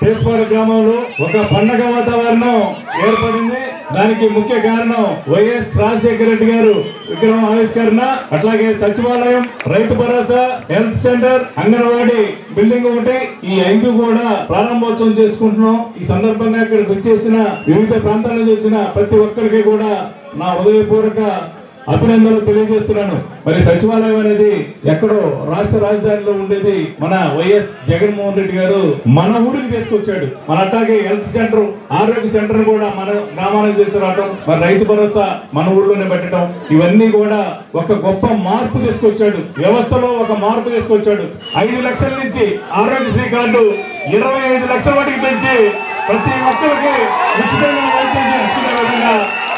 తేస్పాడు గ్రామంలో ఒక పండగ వాతావరణం ఏర్పడింది. దానికి ముఖ్య కారణం వైఎస్ రాజశేఖర రెడ్డి గారు విగ్రహం ఆవిష్కరణ, అట్లాగే సచివాలయం, Rythu Bharosa, health centre, anganwadi building ఒకటి, ఈ 5 కూడా ప్రారంభోత్సవం చేసుకుంటున్నాం. ఈ సందర్భంగా ఇక్కడికి వచ్చేసిన వివిధ ప్రాంతాల నుంచి వచ్చిన ప్రతి ఒక్కరికి కూడా నా హృదయపూర్వక అభినందనలు తెలియజేస్తున్నాను. మరి సచివాలయం అనేది ఎక్కడో రాష్ట్ర రాజధానిలో ఉండేది మన వైఎస్ జగన్మోహన్ రెడ్డి గారు మన ఊరికి తీసుకొచ్చాడు. మన అట్లాగే హెల్త్ సెంటర్, ఆరోగ్య సెంటర్ కూడా మన గ్రామానికి తీసుకురావటం, మరి రైతు భరోసా మన ఊళ్ళోనే పెట్టడం, ఇవన్నీ కూడా ఒక గొప్ప మార్పు తీసుకొచ్చాడు. వ్యవస్థలో ఒక మార్పు తీసుకొచ్చాడు. 5 లక్షల నుంచి ఆరోగ్యశ్రీ కార్డు 25 లక్షల వరకు పెంచి ప్రతి ఒక్కరికి ఉచితంగా వైద్యం చేసుకునే విధంగా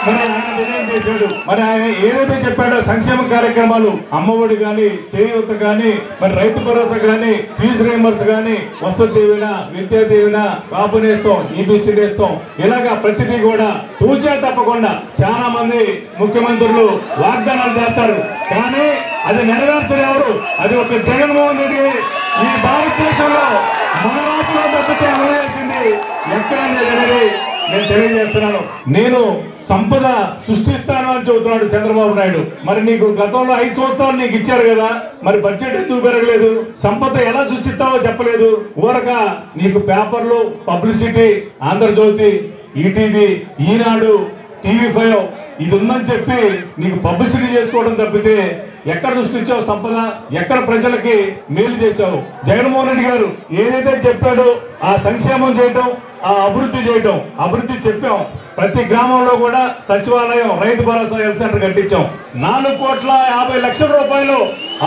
మరి ఆయన నిర్ణయం చేశాడు. మరి ఆయన ఏదైతే చెప్పాడో సంక్షేమ కార్యక్రమాలు, అమ్మఒడి గాని, చేయూత గాని, మరి రైతు భరోసా గాని, ఫీజు రియంబర్స్ గాని, వసతి దీవెన, విద్యా దీవెన, కాపు నేస్తం, ఈబీసీ నేస్తం, ఇలాగా ప్రతిదీ కూడా తూచా తప్పకుండా చాలా మంది ముఖ్యమంత్రులు వాగ్దానాలు చేస్తారు. కానీ అది నెరవేర్చని ఎవరు? అది ఒక జగన్మోహన్ రెడ్డి. ఈ భారతదేశంలో మన రాష్ట్రంలో తప్పితే అమలేసింది ఎక్కడ లేదనేది నేను తెలియజేస్తున్నాను. నేను సంపద సృష్టిస్తాను అని చెబుతున్నాడు చంద్రబాబు నాయుడు. మరి నీకు గతంలో 5 సంవత్సరాలు నీకు ఇచ్చారు కదా, మరి బడ్జెట్ ఎందుకు పెరగలేదు? సంపద ఎలా సృష్టిస్తావో చెప్పలేదు. ఊరక నీకు పేపర్లు, పబ్లిసిటీ, ఆంధ్రజ్యోతి, ఈటీవీ, ఈనాడు, టీవీ5 ఇది ఉందని చెప్పి నీకు పబ్లిసిటీ చేసుకోవడం తప్పితే ఎక్కడ సృష్టించావు సంపద? ఎక్కడ ప్రజలకి మేలు చేశావు? జగన్మోహన్ రెడ్డి గారు ఏదైతే చెప్పాడో ఆ సంక్షేమం చేయటం, ఆ అభివృద్ధి చేయటం, అభివృద్ధి చెప్పాం. ప్రతి గ్రామంలో కూడా సచివాలయం, రైతు భరోసా, హెల్త్ సెంటర్ కట్టించాం. 4,50,00,000 రూపాయలు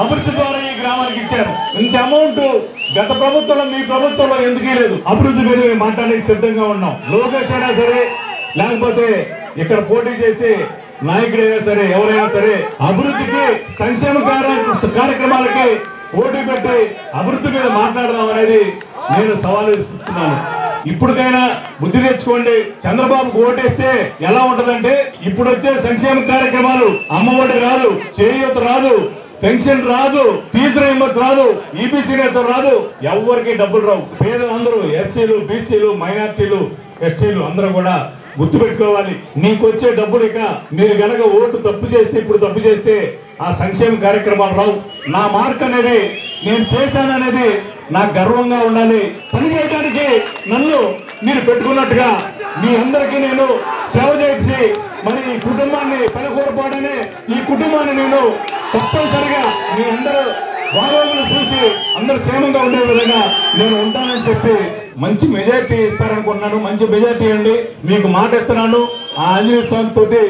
అభివృద్ధి ద్వారా ఈ గ్రామానికి ఇచ్చారు. ఇంత అమౌంట్ గత ప్రభుత్వంలో, మీ ప్రభుత్వంలో ఎందుకు లేదు? అభివృద్ధి మీద మాట్లాడడానికి సిద్ధంగా ఉన్నాం. లోకేష్ అయినా సరే, లేకపోతే ఇక్కడ పోటీ చేసి నాయకుడైనా సరే, ఎవరైనా సరే అభివృద్ధికి, సంక్షేమ కార్యక్రమాలకి పోటీ పెట్టి అభివృద్ధి మీద మాట్లాడదాం అనేది నేను సవాలు ఇస్తున్నాను. ఇప్పటికైనా బుద్ధి తెచ్చుకోండి. చంద్రబాబుకు ఓటేస్తే ఎలా ఉంటదంటే, ఇప్పుడు వచ్చే సంక్షేమ కార్యక్రమాలు, అమ్మఒడి రాదు, చేయూత రాదు, పెన్షన్ రాదు, ఫీజు రియంబర్స్ రాదు, ఈబీసీ నేస్తం రాదు, ఎవరికి డబ్బులు రావు. పేదలందరూ, ఎస్సీలు, బీసీలు, మైనార్టీలు, ఎస్టీలు అందరూ కూడా గుర్తు పెట్టుకోవాలి. నీకు వచ్చే డబ్బులు ఇక మీరు గనక ఓటు తప్పు చేస్తే, ఇప్పుడు తప్పు చేస్తే ఆ సంక్షేమ కార్యక్రమాలు రావు. నా మార్క్ అనేది, నేను చేశాననేది నాకు గర్వంగా ఉండాలి. పని చేయడానికి నన్ను మీరు పెట్టుకున్నట్టుగా మీ అందరికీ నేను సేవ చేసి, మరి ఈ కుటుంబాన్ని పనికోరపాడనే ఈ కుటుంబాన్ని నేను తప్పనిసరిగా మీ అందరూ బాగోగులు చూసి అందరూ క్షేమంగా ఉండే విధంగా నేను ఉంటానని చెప్పి మంచి మెజార్టీ ఇస్తారనుకుంటున్నాను. మంచి మెజార్టీ అండి, మీకు మాట ఇస్తున్నాను. ఆ ఆంజనేయ స్వామి తోటి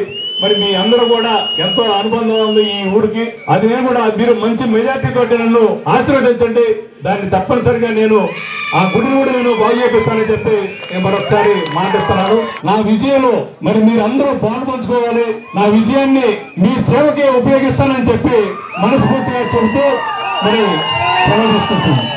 మరి మీ అందరూ కూడా ఎంతో అనుబంధం ఉంది ఈ ఊరికి. అది కూడా మీరు మంచి మెజార్టీ తోటి నన్ను ఆశీర్వదించండి. దాన్ని తప్పనిసరిగా నేను ఆ గుడిని కూడా నేను బాగు చేపిస్తానని చెప్పి నేను మరొకసారి మాటిస్తున్నాను. నా విజయంలో మరి మీరు అందరూ పాల్పంచుకోవాలి. నా విజయాన్ని మీ సేవకే ఉపయోగిస్తానని చెప్పి మనస్ఫూర్తిగా చెబుతూ మరి సెలవు తీసుకుంటున్నాను.